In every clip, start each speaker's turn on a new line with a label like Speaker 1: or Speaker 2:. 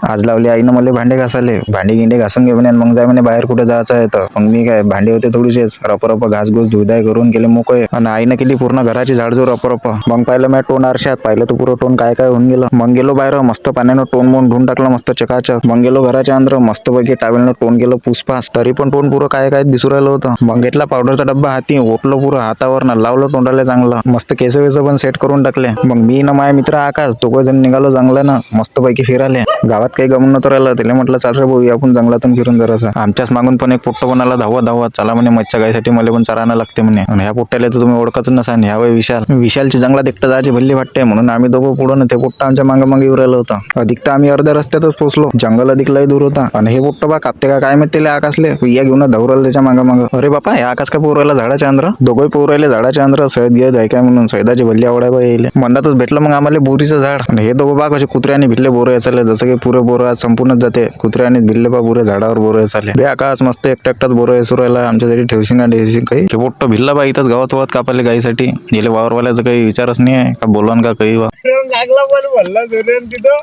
Speaker 1: आज लावली आईनं मला भांडे घासाले. भांडी गिंडे घासून घे म्हणे, मग जाय म्हणे बाहेर कुठे जायचं आहे तर. मग मी काय भांडे होते थोडीसेच, रप घासगोस धुदाय करून केले मोकळे. आणि आईनं केली पूर्ण घराची झाडझूड रप. मग पाहिलं मी टोन आरशात, पाहिलं तर पुरं टोन काय होऊन गेलं. मग गेलो बाहेर, मस्त पाण्यानं टोन मोन धुवून टाकलं मस्त चकाचक. मग गेलो घराच्या अंदर, मस्त पैकी टावेलनं टोन केलं पुसपास. तरी पण टोन पुरं काय दिसू राहिलं होतं. मग घेतला पावडरचा डब्बा हाती, ओतलं पुरं हातावर ना, लावलं तोंडाला चांगलं. मस्त केस पण सेट करून टाकले. मग मी ना माझ्या मित्र आकाश दोघं जण निघालो जंगलानं मस्त पैकी फिराले. गावात काही गमन नव्हतं राहिलं, त्याला म्हटलं चाल रे भाऊ आपण जंगलातून फिरून जरासं. आमच्याच मागून पण एक पोट्ट बनाला धावत चला म्हणे मच्छा गायसाठी मला पण चारायला लागते म्हणे. आणि ह्या पोट्ट्याला तर तुम्ही ओळखच नसाल, ह्या वय विशालची जंगलात एकटं जायची भल्ली वाटते. म्हणून आम्ही दोघं पुढं ते पोट्ट आमच्या मागे येऊ राहिलं होतं. अधिक तर आम्ही अर्ध्या रस्त्यातच पोहोचलो. जंगल अधिक लय दूर होता. आणि हे पोट्ट बा कापते का काय माहिती त्याला आकाशले या घेऊन धावरायला त्याच्या मागं. अरे बापा हे आकाश का पोरायला झाडाच्या अंदर, दोघंही पोरायले झाडाच्या अंदर. सैद घे जाय काय म्हणून सैदाची भल्ली आवडाय बा येईल. मंदातच भेटलं मग आम्हाला बोरीचं झाड. आणि हे दोघं बा कसे कुत्र्याने भिल्ले बोर यायचे, जसं की पुरे बोर संपूर्णच जाते. कुत्र्याने भिल्ले बा पुरे झाडावर बोर यायचे. बे आकाश मस्त एकट्यात बोर यायचो राहिला. आमच्यासाठी ठेवशील ना ठेवशील काही. हे पोट्ट भिल्ला बा इथंच गावात कापाले गाईसाठी. गेले वावरवाल्याचं काही विचारच नाही आहे का बोलवान का काही.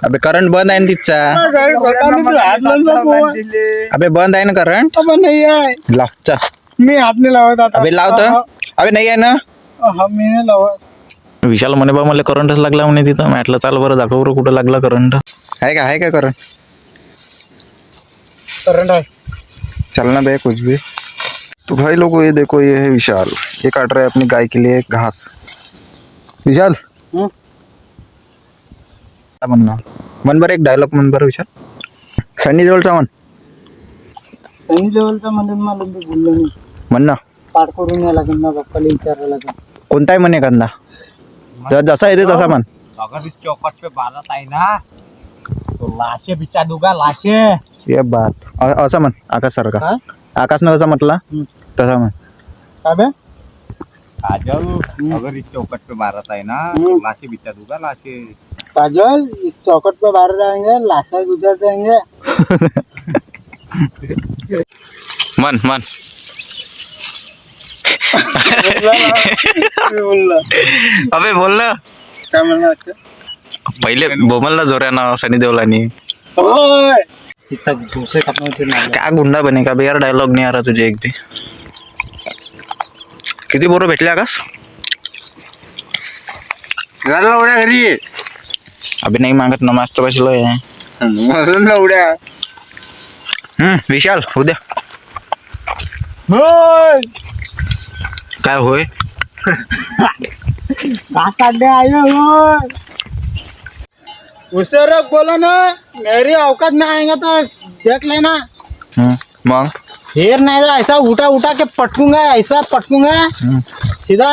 Speaker 1: अबे करंट बंद आहे ना तिथचा. अबे बंद आहे ना करंट.
Speaker 2: नाही आहे,
Speaker 1: लाव चल.
Speaker 2: मी हात नाही लावत आता.
Speaker 1: अबे लावत. अबे नाही आहे ना.
Speaker 2: मी नाही लावत.
Speaker 1: विशाल म्हणे बा मला करंटच लागला म्हणे तिथं. म्हटलं चाल बरं दाखव बरं कुठं लागला करंट. आहे का करंट.
Speaker 2: करंट आहे.
Speaker 1: चलना बे कुछ भी. तो भाई लोगों ये देखो, ये है विशाल, ये काट रहा है अपनी गाय के लिए घास. विशाल काय म्हणणं मन बरं, एक डायलॉग मन बरं विशाल. सनी देओलचा म्हण.
Speaker 2: सनी देओलचा म्हणून मला बोललो नाही.
Speaker 1: म्हण ना.
Speaker 2: पाठ करून या लागेल ना, बाप्पाला विचारायला लागेल.
Speaker 1: कोणताही म्हणे एखादा जसा येते तसा म्हण.
Speaker 3: अगर इस चौकट पे बारात आई ना तो लाशे बिचा दूंगा लाशे.
Speaker 1: ये बात असं म्हण आकाश सारखा. आकाश न कसं म्हटला तसा म्हण.
Speaker 2: काय
Speaker 3: काजल अगर इस चौकट पे बारात आई ना तो लाशे बिचा दूंगा लाशे.
Speaker 2: काजल इस चौकट पे बाहर जाएंगे, लाशा गुजर जाएंगे.
Speaker 1: मन अबे बोल ना.
Speaker 2: काय म्हणणार
Speaker 1: पहिले बोमलला जोऱ्यानं सनी देओलानी. क्या गुंडा बने का बे यार, डायलॉग नहीं आ रहा तुझे एक भी. किती बोरं भेटले आकाश.
Speaker 3: घरी
Speaker 1: अभी नहीं मागत ना, मास्टर बसलो आहे. विशाल उद्या काय होय.
Speaker 2: उसे रख बोला ना, मेरी औकात में आएंगे तो देख लेना.
Speaker 1: मग
Speaker 2: फिर नहीं तो ऐसा उठा के पटकूंगा, ऐसा पटकूंगा सीधा.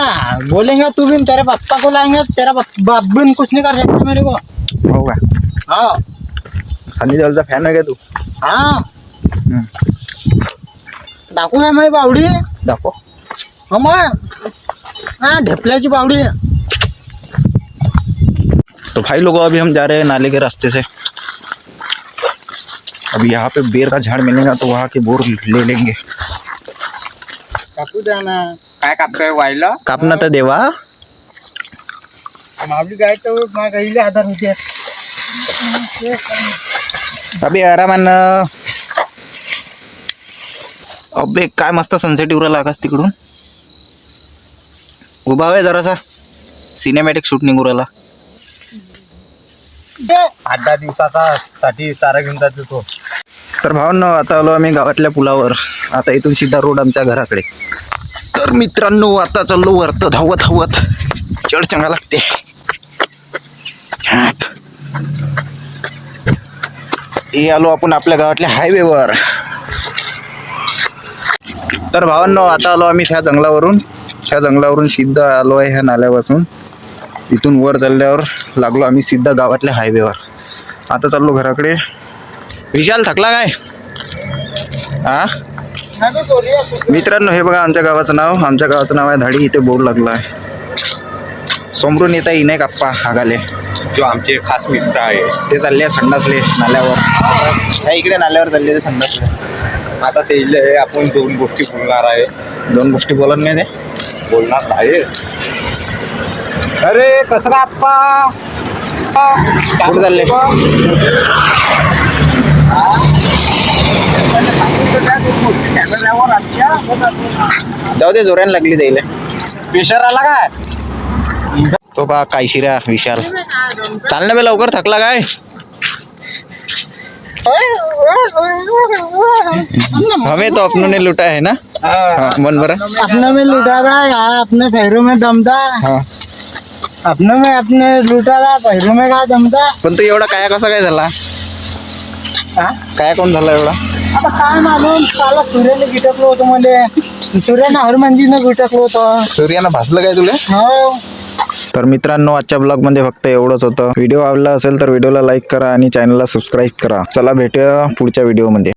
Speaker 2: बोलेंगे तू भी तेरे पापा को लाएंगे, तेरा बाप भी कुछ नहीं कर सकता मेरे को.
Speaker 1: हो का.
Speaker 2: हाँ
Speaker 1: सनी देओलचा फॅन आहे का तू.
Speaker 2: हाँ दाखवूया माझी बावडी.
Speaker 1: दाखव.
Speaker 2: हाँ ढेपल्याची बावडी.
Speaker 1: तो भाई लोगों अभी हम जा रहे हैं नाले के रास्ते से. अभी यहाँ पे बेर का झाड़ मिलेगा तो वहाँ के बोर ले लेंगे.
Speaker 2: कापू द्या ना.
Speaker 3: काय कापतोय वाईला.
Speaker 1: कापना तर देवा.
Speaker 2: आपली गाय तर माझ्या गाईला आधार होते.
Speaker 1: अबे आरामान. अबे काय मस्त सनसेट येऊ राहिला आकाश तिकडून. उभा आहे जरासा, सिनेमॅटिक शूट निघू राहिला.
Speaker 3: 8-10 दिवसाचा साठी चारा घेऊन जातो तो.
Speaker 1: तर भावांनो आता आलो आम्ही गावातल्या पुलावर. आता इथून सीधा रोड आमच्या घराकडे. तर मित्रांनो आता चाललो वरत धावत. चढ चांगला लागते. हे आलो आपण आपल्या गावातल्या हायवेवर. तर भावांनो आता आलो आम्ही त्या जंगलावरून सिद्धा आलो आहे ह्या नाल्यापासून. इथून वर चालल्यावर लागलो आम्ही सिद्धा गावातल्या हायवेवर. आता चाललो घराकडे. विशाल थकला काय. हा मित्रांनो हे बघा आमच्या गावाचं नाव आहे धाडी. इथे बोर्ड लागला आहे. समोरून येता येई नाही काप्पा हागाले.
Speaker 3: जो आमचे खास मित्र आहे
Speaker 1: ते चालले संडासले नाल्यावर. इकडे नाल्यावर चालले ते संडासले.
Speaker 3: आता ते आपण 2 गोष्टी बोलणार आहे.
Speaker 1: 2 गोष्टी बोलत नाही ते.
Speaker 3: बोलणार आहे. अरे कसं का आप्पा
Speaker 1: कुठे चालले. जाऊ दे, जोराने लागली द्यायला.
Speaker 2: प्रेशर आला काय
Speaker 1: तो पहा काय शिरा विशाल. चाल ना बे लवकर, थकला काय? हमें तो अपनों ने लुटा है ना. हाँ, मन बरं.
Speaker 2: अपने में लूटा था यार, अपने पैरों में दम था.
Speaker 1: हा.
Speaker 2: अपने में अपने लूटा था, पैरों में काय दम था.
Speaker 1: पण तो एवढा काय कसा काय झाला?
Speaker 2: हा?
Speaker 1: काय कोण झाला एवढा?
Speaker 2: आता काय मालूम, काला सूर्याने गिटकलो होतो मध्ये. सूर्याने हरमंजीने गिटकलो होतं.
Speaker 1: सूर्यानं भासलं काय तुला?
Speaker 2: हो.
Speaker 1: तर मित्रांनो, आजच्या ब्लॉगमध्ये फक्त एवढंच होतं. व्हिडिओ आवडला असेल तर व्हिडिओला लाईक करा आणि चॅनलला सबस्क्राईब करा. चला भेटूया पुढच्या व्हिडिओमध्ये.